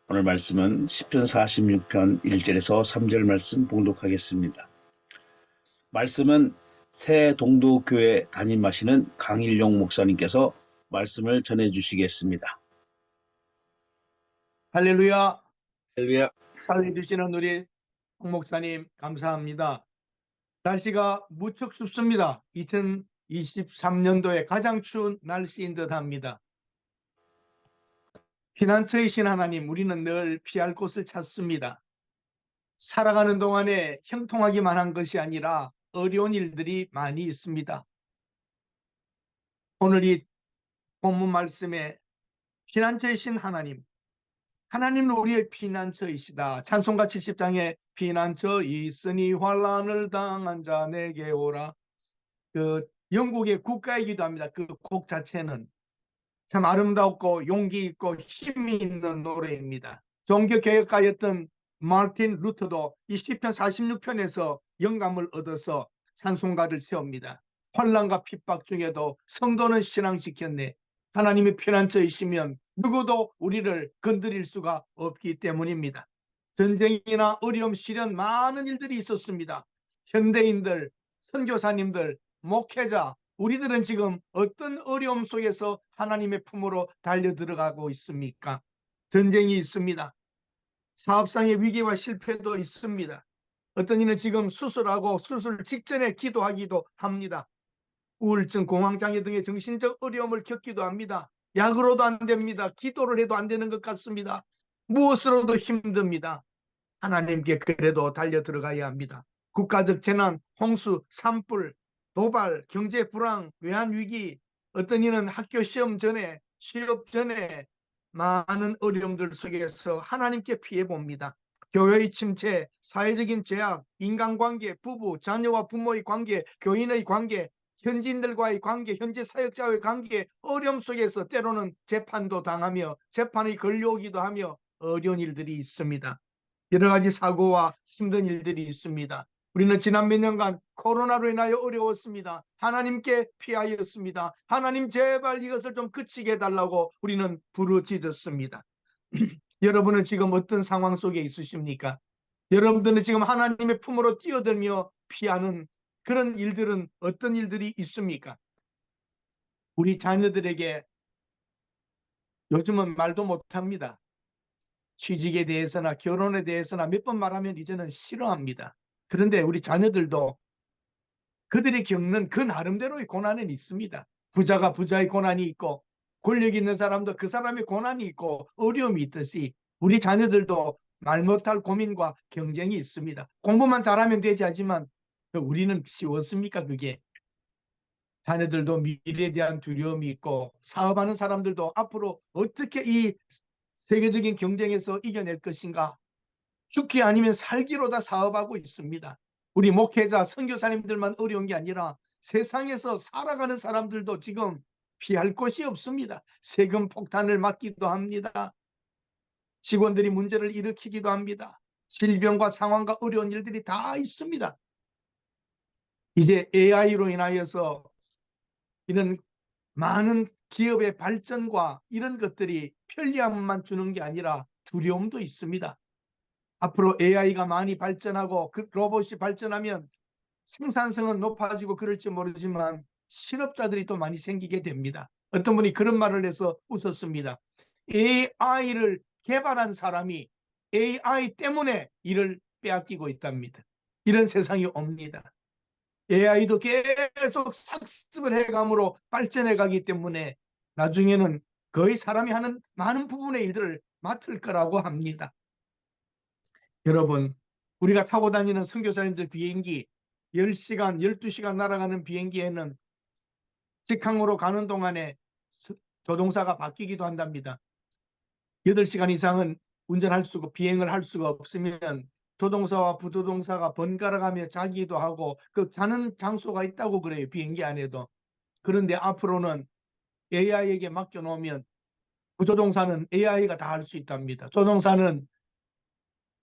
오늘 말씀은 시편 46편 1절에서 3절 말씀 봉독하겠습니다. 말씀은 새 동도교회 담임하시는 강일용 목사님께서 말씀을 전해주시겠습니다. 할렐루야. 할렐루야. 살려주시는 우리 홍 목사님 감사합니다. 날씨가 무척 춥습니다. 2023년도에 가장 추운 날씨인 듯 합니다. 피난처이신 하나님, 우리는 늘 피할 곳을 찾습니다. 살아가는 동안에 형통하기만 한 것이 아니라 어려운 일들이 많이 있습니다. 오늘 이 본문 말씀에 피난처이신 하나님, 하나님은 우리의 피난처이시다. 찬송가 70장에 피난처 있으니 환난을 당한 자 내게 오라. 영국의 국가이기도 합니다. 그 곡 자체는 참 아름답고 용기 있고 힘이 있는 노래입니다. 종교개혁가였던 마틴 루터도 이 시편 46편에서 영감을 얻어서 찬송가를 세웁니다. 환난과 핍박 중에도 성도는 신앙시켰네. 하나님이 피난처이시면 누구도 우리를 건드릴 수가 없기 때문입니다. 전쟁이나 어려움, 시련 많은 일들이 있었습니다. 현대인들, 선교사님들, 목회자, 우리들은 지금 어떤 어려움 속에서 하나님의 품으로 달려들어가고 있습니까? 전쟁이 있습니다. 사업상의 위기와 실패도 있습니다. 어떤 이는 지금 수술하고 수술 직전에 기도하기도 합니다. 우울증, 공황장애 등의 정신적 어려움을 겪기도 합니다. 약으로도 안 됩니다. 기도를 해도 안 되는 것 같습니다. 무엇으로도 힘듭니다. 하나님께 그래도 달려 들어가야 합니다. 국가적 재난, 홍수, 산불, 도발, 경제 불황, 외환위기, 어떤 이는 학교 시험 전에, 취업 전에 많은 어려움들 속에서 하나님께 피해 봅니다. 교회의 침체, 사회적인 제약, 인간관계, 부부, 자녀와 부모의 관계, 교인의 관계, 현지인들과의 관계, 현재 사역자의 관계, 어려움 속에서 때로는 재판도 당하며 재판이 걸려오기도 하며 어려운 일들이 있습니다. 여러 가지 사고와 힘든 일들이 있습니다. 우리는 지난 몇 년간 코로나로 인하여 어려웠습니다. 하나님께 피하였습니다. 하나님 제발 이것을 좀 그치게 해달라고 우리는 부르짖었습니다. 여러분은 지금 어떤 상황 속에 있으십니까? 여러분들은 지금 하나님의 품으로 뛰어들며 피하는 그런 일들은 어떤 일들이 있습니까? 우리 자녀들에게 요즘은 말도 못합니다. 취직에 대해서나 결혼에 대해서나 몇 번 말하면 이제는 싫어합니다. 그런데 우리 자녀들도 그들이 겪는 그 나름대로의 고난은 있습니다. 부자가 부자의 고난이 있고 권력 있는 사람도 그 사람의 고난이 있고 어려움이 있듯이 우리 자녀들도 말 못할 고민과 경쟁이 있습니다. 공부만 잘하면 되지 하지만 우리는 쉬웠습니까? 그게. 자녀들도 미래에 대한 두려움이 있고 사업하는 사람들도 앞으로 어떻게 이 세계적인 경쟁에서 이겨낼 것인가? 죽기 아니면 살기로 다 사업하고 있습니다. 우리 목회자, 선교사님들만 어려운 게 아니라 세상에서 살아가는 사람들도 지금 피할 곳이 없습니다. 세금 폭탄을 맞기도 합니다. 직원들이 문제를 일으키기도 합니다. 질병과 상황과 어려운 일들이 다 있습니다. 이제 AI로 인하여서 이런 많은 기업의 발전과 이런 것들이 편리함만 주는 게 아니라 두려움도 있습니다. 앞으로 AI가 많이 발전하고 그 로봇이 발전하면 생산성은 높아지고 그럴지 모르지만 실업자들이 또 많이 생기게 됩니다. 어떤 분이 그런 말을 해서 웃었습니다. AI를 개발한 사람이 AI 때문에 일을 빼앗기고 있답니다. 이런 세상이 옵니다. AI도 계속 학습을 해감으로 발전해 가기 때문에 나중에는 거의 사람이 하는 많은 부분의 일들을 맡을 거라고 합니다. 여러분, 우리가 타고 다니는 선교사님들 비행기 10시간, 12시간 날아가는 비행기에는 직항으로 가는 동안에 조종사가 바뀌기도 한답니다. 8시간 이상은 운전할 수가, 비행을 할 수가 없으면 조종사와 부조종사가 번갈아가며 자기도 하고 그 자는 장소가 있다고 그래요. 비행기 안에도. 그런데 앞으로는 AI에게 맡겨놓으면 부조종사는 AI가 다 할 수 있답니다. 조종사는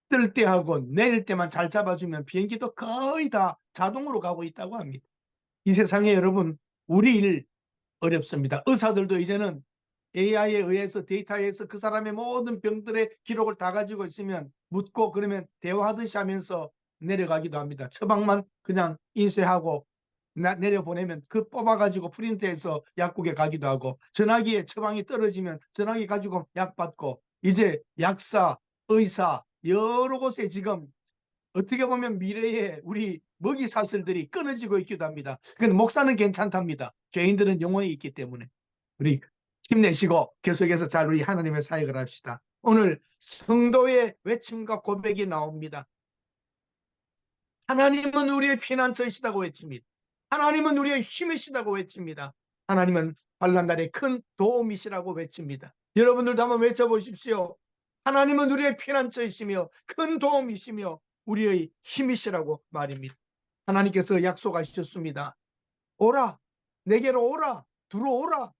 뜰 때하고 내릴 때만 잘 잡아주면 비행기도 거의 다 자동으로 가고 있다고 합니다. 이 세상에 여러분 우리 일 어렵습니다. 의사들도 이제는 AI에 의해서 데이터에 의해서 그 사람의 모든 병들의 기록을 다 가지고 있으면 묻고 그러면 대화하듯이 하면서 내려가기도 합니다. 처방만 그냥 인쇄하고 내려보내면 그 뽑아가지고 프린트해서 약국에 가기도 하고, 전화기에 처방이 떨어지면 전화기 가지고 약 받고, 이제 약사, 의사 여러 곳에 지금 어떻게 보면 미래에 우리 먹이 사슬들이 끊어지고 있기도 합니다. 근데 목사는 괜찮답니다. 죄인들은 영원히 있기 때문에. 우리 힘내시고 계속해서 잘 우리 하나님의 사역을 합시다. 오늘 성도의 외침과 고백이 나옵니다. 하나님은 우리의 피난처이시다고 외칩니다. 하나님은 우리의 힘이시다고 외칩니다. 하나님은 환난 날에 큰 도움이시라고 외칩니다. 여러분들도 한번 외쳐보십시오. 하나님은 우리의 피난처이시며 큰 도움이시며 우리의 힘이시라고 말입니다. 하나님께서 약속하셨습니다. 오라, 내게로 오라, 들어오라.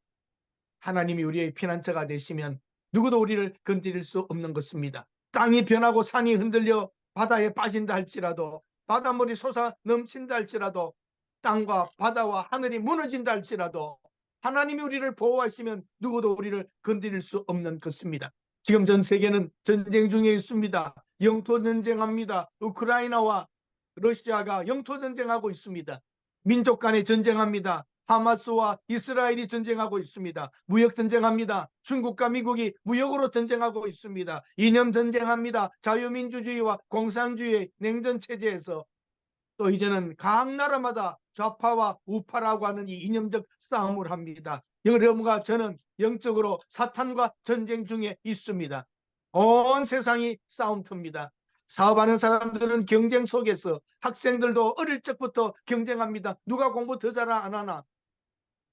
하나님이 우리의 피난처가 되시면 누구도 우리를 건드릴 수 없는 것입니다. 땅이 변하고 산이 흔들려 바다에 빠진다 할지라도, 바닷물이 솟아 넘친다 할지라도, 땅과 바다와 하늘이 무너진다 할지라도 하나님이 우리를 보호하시면 누구도 우리를 건드릴 수 없는 것입니다. 지금 전 세계는 전쟁 중에 있습니다. 영토 전쟁합니다. 우크라이나와 러시아가 영토 전쟁하고 있습니다. 민족 간에 전쟁합니다. 하마스와 이스라엘이 전쟁하고 있습니다. 무역 전쟁합니다. 중국과 미국이 무역으로 전쟁하고 있습니다. 이념 전쟁합니다. 자유민주주의와 공산주의의 냉전 체제에서 또 이제는 각 나라마다 좌파와 우파라고 하는 이 이념적 싸움을 합니다. 여러분과 저는 영적으로 사탄과 전쟁 중에 있습니다. 온 세상이 싸움터입니다. 사업하는 사람들은 경쟁 속에서, 학생들도 어릴 적부터 경쟁합니다. 누가 공부 더 잘 안 하나.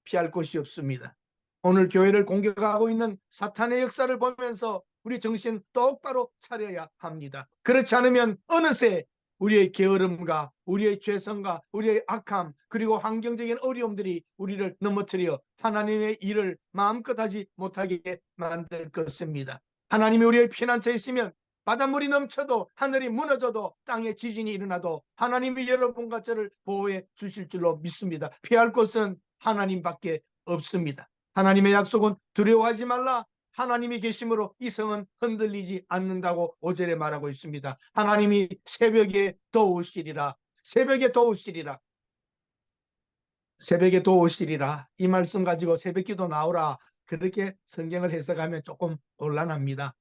피할 곳이 없습니다. 오늘 교회를 공격하고 있는 사탄의 역사를 보면서 우리 정신 똑바로 차려야 합니다. 그렇지 않으면 어느새 우리의 게으름과 우리의 죄성과 우리의 악함, 그리고 환경적인 어려움들이 우리를 넘어뜨려 하나님의 일을 마음껏 하지 못하게 만들 것입니다. 하나님이 우리의 피난처이시면 바닷물이 넘쳐도 하늘이 무너져도 땅에 지진이 일어나도 하나님이 여러분과 저를 보호해 주실 줄로 믿습니다. 피할 곳은 하나님밖에 없습니다. 하나님의 약속은 두려워하지 말라. 하나님이 계심으로 이 성은 흔들리지 않는다고 5절에 말하고 있습니다. 하나님이 새벽에 도우시리라. 새벽에 도우시리라. 새벽에 도우시리라. 이 말씀 가지고 새벽기도 나오라. 그렇게 성경을 해석하면 조금 곤란합니다.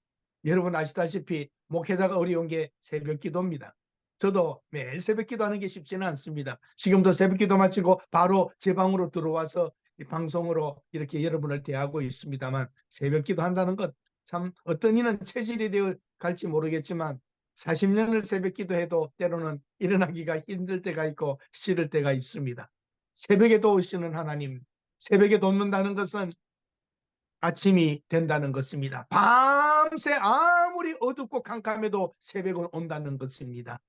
여러분 아시다시피 목회자가 어려운 게 새벽기도입니다. 저도 매일 새벽기도 하는 게 쉽지는 않습니다. 지금도 새벽기도 마치고 바로 제 방으로 들어와서 이 방송으로 이렇게 여러분을 대하고 있습니다만, 새벽기도 한다는 것 참 어떤 이는 체질이 되어 갈지 모르겠지만 40년을 새벽기도 해도 때로는 일어나기가 힘들 때가 있고 싫을 때가 있습니다. 새벽에 도우시는 하나님, 새벽에 돕는다는 것은 아침이 된다는 것입니다. 밤새 아무리 어둡고 캄캄해도 새벽은 온다는 것입니다.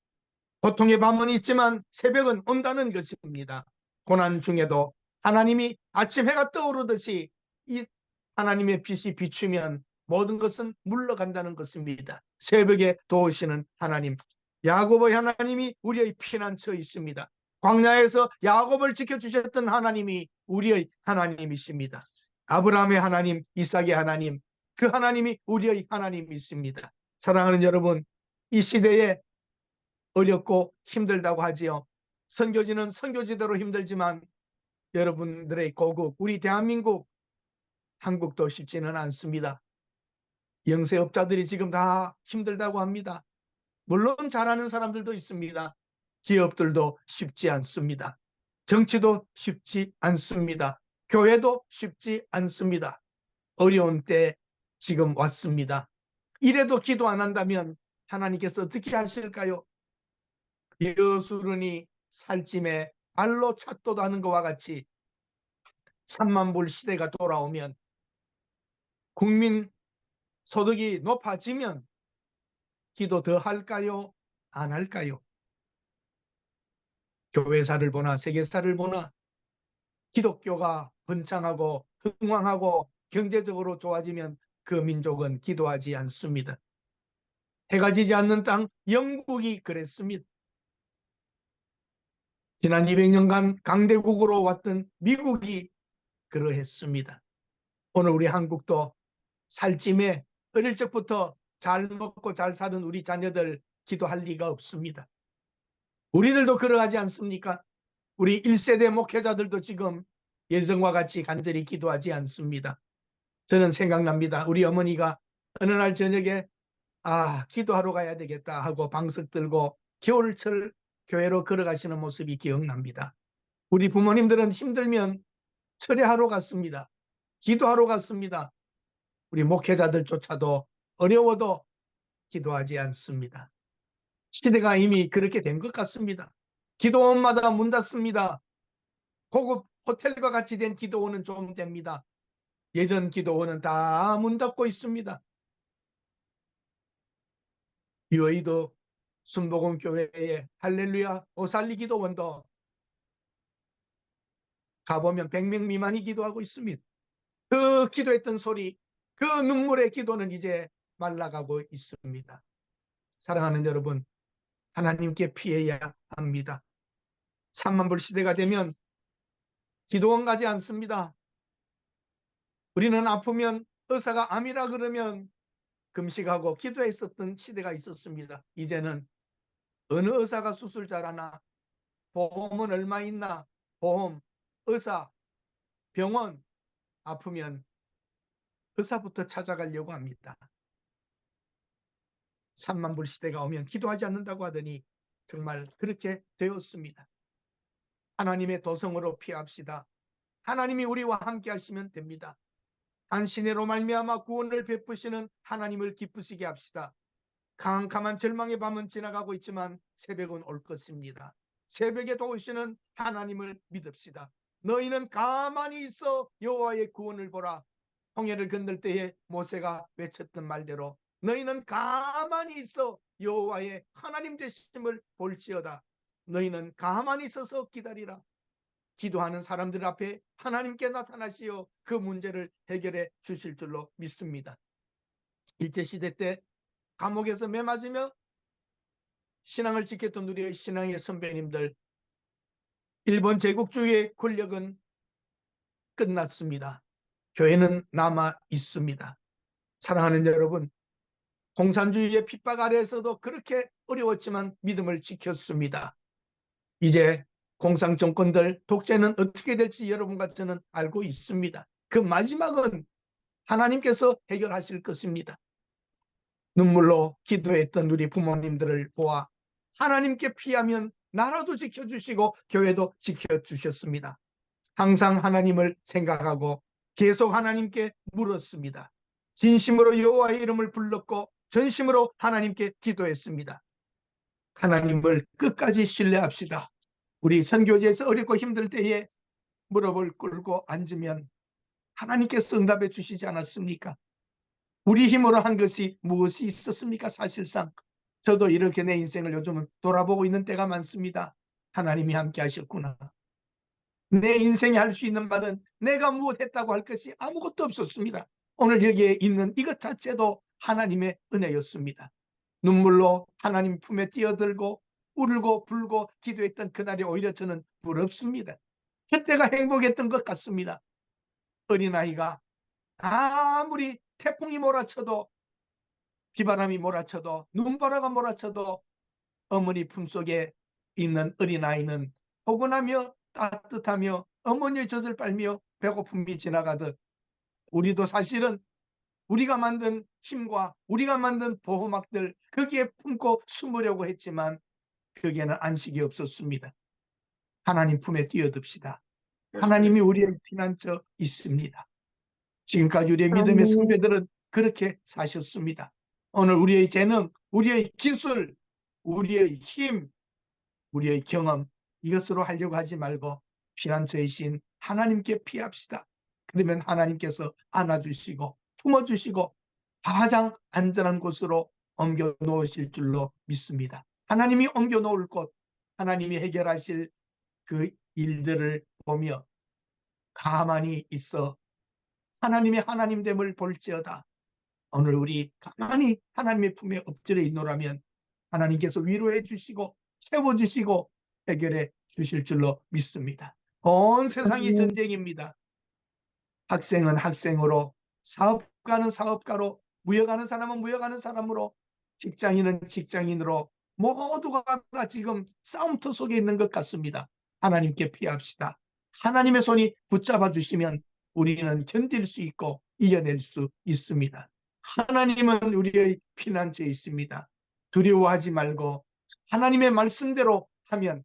고통의 밤은 있지만 새벽은 온다는 것입니다. 고난 중에도 하나님이 아침 해가 떠오르듯이 이 하나님의 빛이 비추면 모든 것은 물러간다는 것입니다. 새벽에 도우시는 하나님, 야곱의 하나님이 우리의 피난처이십니다. 광야에서 야곱을 지켜주셨던 하나님이 우리의 하나님이십니다. 아브라함의 하나님, 이삭의 하나님, 그 하나님이 우리의 하나님이십니다. 사랑하는 여러분, 이 시대에 어렵고 힘들다고 하지요. 선교지는 선교지대로 힘들지만 여러분들의 고국, 우리 대한민국, 한국도 쉽지는 않습니다. 영세업자들이 지금 다 힘들다고 합니다. 물론 잘하는 사람들도 있습니다. 기업들도 쉽지 않습니다. 정치도 쉽지 않습니다. 교회도 쉽지 않습니다. 어려운 때 지금 왔습니다. 이래도 기도 안 한다면 하나님께서 어떻게 하실까요? 여수run이 살찜에 발로 찼도다는 것과 같이 3만 불 시대가 돌아오면, 국민 소득이 높아지면 기도 더 할까요? 안 할까요? 교회사를 보나 세계사를 보나 기독교가 번창하고 흥왕하고 경제적으로 좋아지면 그 민족은 기도하지 않습니다. 해가 지지 않는 땅 영국이 그랬습니다. 지난 200년간 강대국으로 왔던 미국이 그러했습니다. 오늘 우리 한국도 살찜에 어릴 적부터 잘 먹고 잘 사는 우리 자녀들 기도할 리가 없습니다. 우리들도 그러하지 않습니까? 우리 1세대 목회자들도 지금 예전과 같이 간절히 기도하지 않습니다. 저는 생각납니다. 우리 어머니가 어느 날 저녁에 기도하러 가야 되겠다 하고 방석 들고 겨울철 교회로 걸어가시는 모습이 기억납니다. 우리 부모님들은 힘들면 철회하러 갔습니다. 기도하러 갔습니다. 우리 목회자들조차도 어려워도 기도하지 않습니다. 시대가 이미 그렇게 된 것 같습니다. 기도원마다 문 닫습니다. 고급 호텔과 같이 된 기도원은 좀 됩니다. 예전 기도원은 다 문 닫고 있습니다. 여의도 순복음교회의 할렐루야 오살리 기도원도 가보면 100명 미만이 기도하고 있습니다. 그 기도했던 소리, 그 눈물의 기도는 이제 말라가고 있습니다. 사랑하는 여러분, 하나님께 피해야 합니다. 3만 불 시대가 되면 기도원 가지 않습니다. 우리는 아프면 의사가 암이라 그러면 금식하고 기도했었던 시대가 있었습니다. 이제는 어느 의사가 수술 잘하나, 보험은 얼마 있나, 보험, 의사, 병원, 아프면 의사부터 찾아가려고 합니다. 3만 불 시대가 오면 기도하지 않는다고 하더니 정말 그렇게 되었습니다. 하나님의 도성으로 피합시다. 하나님이 우리와 함께 하시면 됩니다. 당신의로 말미암아 구원을 베푸시는 하나님을 기쁘시게 합시다. 캄캄한 절망의 밤은 지나가고 있지만 새벽은 올 것입니다. 새벽에 도우시는 하나님을 믿읍시다. 너희는 가만히 있어 여호와의 구원을 보라. 홍해를 건널 때에 모세가 외쳤던 말대로 너희는 가만히 있어 여호와의 하나님 되심을 볼지어다. 너희는 가만히 있어서 기다리라. 기도하는 사람들 앞에 하나님께 나타나시어 그 문제를 해결해 주실 줄로 믿습니다. 일제시대 때 감옥에서 매 맞으며 신앙을 지켰던 우리의 신앙의 선배님들, 일본 제국주의의 권력은 끝났습니다. 교회는 남아 있습니다. 사랑하는 여러분, 공산주의의 핍박 아래에서도 그렇게 어려웠지만 믿음을 지켰습니다. 이제 공산 정권들 독재는 어떻게 될지 여러분과 저는 알고 있습니다. 그 마지막은 하나님께서 해결하실 것입니다. 눈물로 기도했던 우리 부모님들을 보아 하나님께 피하면 나라도 지켜주시고 교회도 지켜주셨습니다. 항상 하나님을 생각하고 계속 하나님께 물었습니다. 진심으로 여호와의 이름을 불렀고 전심으로 하나님께 기도했습니다. 하나님을 끝까지 신뢰합시다. 우리 선교지에서 어렵고 힘들 때에 무릎을 꿇고 앉으면 하나님께서 응답해 주시지 않았습니까? 우리 힘으로 한 것이 무엇이 있었습니까? 사실상 저도 이렇게 내 인생을 요즘은 돌아보고 있는 때가 많습니다. 하나님이 함께 하셨구나. 내 인생에 할 수 있는 말은 내가 무엇했다고 할 것이 아무것도 없었습니다. 오늘 여기에 있는 이것 자체도 하나님의 은혜였습니다. 눈물로 하나님 품에 뛰어들고 울고 불고 기도했던 그날이 오히려 저는 부럽습니다. 그때가 행복했던 것 같습니다. 어린아이가 아무리 태풍이 몰아쳐도 비바람이 몰아쳐도 눈보라가 몰아쳐도 어머니 품속에 있는 어린아이는 포근하며 따뜻하며 어머니의 젖을 빨며 배고픔이 지나가듯 우리도 사실은 우리가 만든 힘과 우리가 만든 보호막들 거기에 품고 숨으려고 했지만 거기에는 안식이 없었습니다. 하나님 품에 뛰어듭시다. 하나님이 우리의 피난처 있습니다. 지금까지 우리의 믿음의 선배들은 그렇게 사셨습니다. 오늘 우리의 재능, 우리의 기술, 우리의 힘, 우리의 경험 이것으로 하려고 하지 말고 피난처이신 하나님께 피합시다. 그러면 하나님께서 안아주시고 품어주시고 가장 안전한 곳으로 옮겨 놓으실 줄로 믿습니다. 하나님이 옮겨 놓을 곳, 하나님이 해결하실 그 일들을 보며 가만히 있어 하나님의 하나님됨을 볼지어다. 오늘 우리 가만히 하나님의 품에 엎드려 있노라면 하나님께서 위로해 주시고 채워주시고 해결해 주실 줄로 믿습니다. 온 세상이 전쟁입니다. 학생은 학생으로, 사업가는 사업가로, 무역하는 사람은 무역하는 사람으로, 직장인은 직장인으로 모두가 다 지금 싸움터 속에 있는 것 같습니다. 하나님께 피합시다. 하나님의 손이 붙잡아 주시면 우리는 견딜 수 있고 이겨낼 수 있습니다. 하나님은 우리의 피난처에 있습니다. 두려워하지 말고 하나님의 말씀대로 하면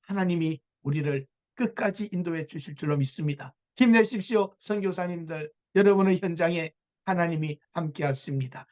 하나님이 우리를 끝까지 인도해 주실 줄로 믿습니다. 힘내십시오, 선교사님들. 여러분의 현장에 하나님이 함께 하십니다.